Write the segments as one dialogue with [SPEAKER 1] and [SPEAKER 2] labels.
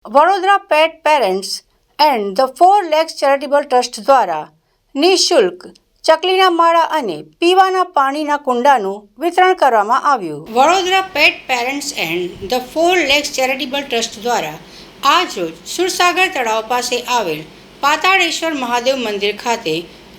[SPEAKER 1] Vadodara pet parents and the 4 lakes charitable trust દ્વારા નિઃશુલ્ક ચકલીના માળા અને પીવાના પાણીના કુંડાનું વિતરણ કરવામાં આવ્યું. Vadodara pet parents and the 4 lakes charitable trust દ્વારા આજરોજ સુરસાગર તળાવ પાસે આવેલ પાતાળેશ્વર મહાદેવ મંદિર ખાતે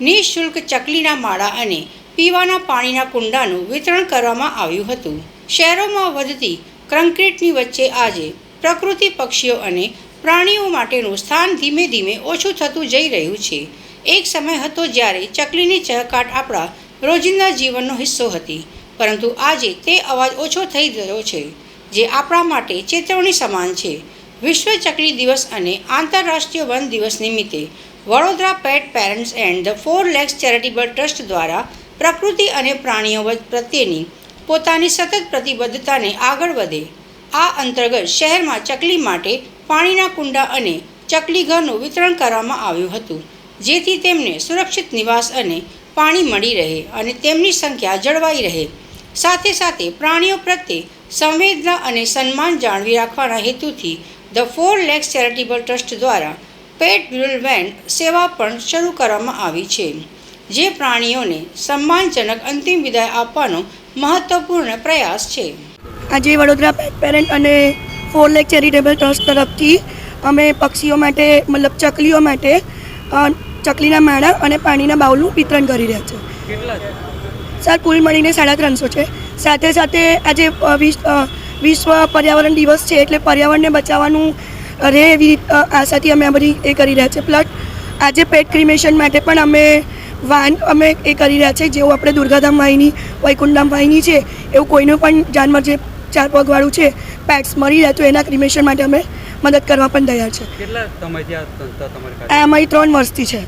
[SPEAKER 1] નિઃશુલ્ક ચકલીના માળા અને પીવાના પાણીના કુંડાનું વિતરણ કરવામાં આવ્યું હતું. શહેરોમાં વધતી કોન્ક્રીટની વચ્ચે આજે પ્રકૃતિ, પક્ષીઓ અને પ્રાણીઓ માટેનું સ્થાન ધીમે ધીમે ઓછું થતું જઈ રહ્યું છે. એક સમય હતો જ્યારે ચકલીની ચહકાટ આપણા રોજિંદા જીવનનો હિસ્સો હતી, પરંતુ આજે તે અવાજ ઓછો થઈ રહ્યો છે, જે આપણા માટે ચેતવણી સમાન છે. વિશ્વ ચકલી દિવસ અને આંતરરાષ્ટ્રીય વન દિવસ નિમિત્તે Vadodara pet parents and the 4 lakes charitable trust દ્વારા પ્રકૃતિ અને પ્રાણીઓ પ્રત્યેની પોતાની સતત પ્રતિબદ્ધતાને આગળ વધે આ અંતર્ગત શહેરમાં ચકલી માટે પાણીના કુંડા અને ચકલી ઘરનું વિતરણ કરવામાં આવ્યું હતું, જેથી તેમને સુરક્ષિત નિવાસ અને પાણી મળી રહે અને તેમની સંખ્યા જળવાઈ રહે. સાથે સાથે પ્રાણીઓ પ્રત્યે સંવેદના અને સન્માન જાળવી રાખવાના હેતુથી ધ 4 લેક્સ ચેરિટેબલ ટ્રસ્ટ દ્વારા પેટ બ્યુરલ વેન સેવા પણ શરૂ કરવામાં આવી છે, જે પ્રાણીઓને સન્માનજનક અંતિમ વિદાય આપવાનો મહત્વપૂર્ણ પ્રયાસ છે.
[SPEAKER 2] આજે વડોદરા પેટ પેરેન્ટ અને 4 લેક ચેરિટેબલ ટ્રસ્ટ તરફથી અમે પક્ષીઓ માટે મતલબ ચકલીઓ માટે ચકલીના માળા અને પાણીના બાઉલનું વિતરણ કરી રહ્યા છે. સર, કુલ મળીને 350 છે. સાથે સાથે આજે વિશ્વ પર્યાવરણ દિવસ છે, એટલે પર્યાવરણને બચાવવાનું રહે એવી આશાથી અમે આ બધી એ કરી રહ્યા છે. પ્લસ આજે પેટ ક્રિમેશન માટે પણ અમે એ કરી રહ્યા છે. જેવું આપણે દુર્ગાધામ વાહિની, વૈકુંઠધામ વાહિની છે, એવું કોઈનું પણ જાનવર જે 4 પગવાળું છે પેટ્સ મરી જાય તો એના ક્રિમેશન માટે અમે મદદ કરવા પણ તૈયાર છે.
[SPEAKER 3] કેટલા સમયથી આ સંસ્થા તમારી
[SPEAKER 2] અમારી 3 વર્ષથી છે.